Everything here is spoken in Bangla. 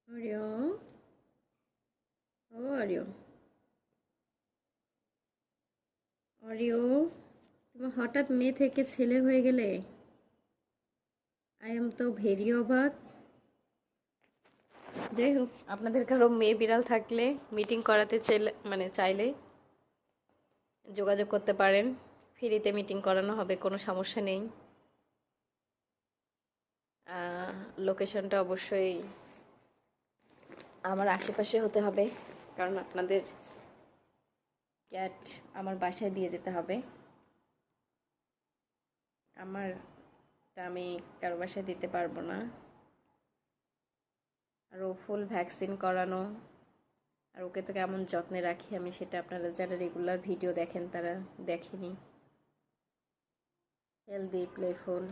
অরিও, ও অরিও, অরিও, তুমি হঠাৎ মেয়ে থেকে ছেলে হয়ে গেলে। আই এম তো ভেরি অবাক। যাই হোক, আপনাদের কারো মেয়ে বিড়াল থাকলে মিটিং করাতে চাইলে যোগাযোগ করতে পারেন। ফ্রিতে মিটিং করানো হবে, কোনো সমস্যা নেই। লোকেশনটা অবশ্যই আমার আশেপাশে হতে হবে, কারণ আপনাদের ক্যাট আমার বাসায় দিয়ে যেতে হবে। আমি কারো বাসায় দিতে পারবো না। আর ও ফুল ভ্যাকসিন করানো, আর ওকে তো কেমন যত্নে রাখি আমি, সেটা আপনারা যারা রেগুলার ভিডিও দেখেন তারা দেখেনি। Healthy, playful,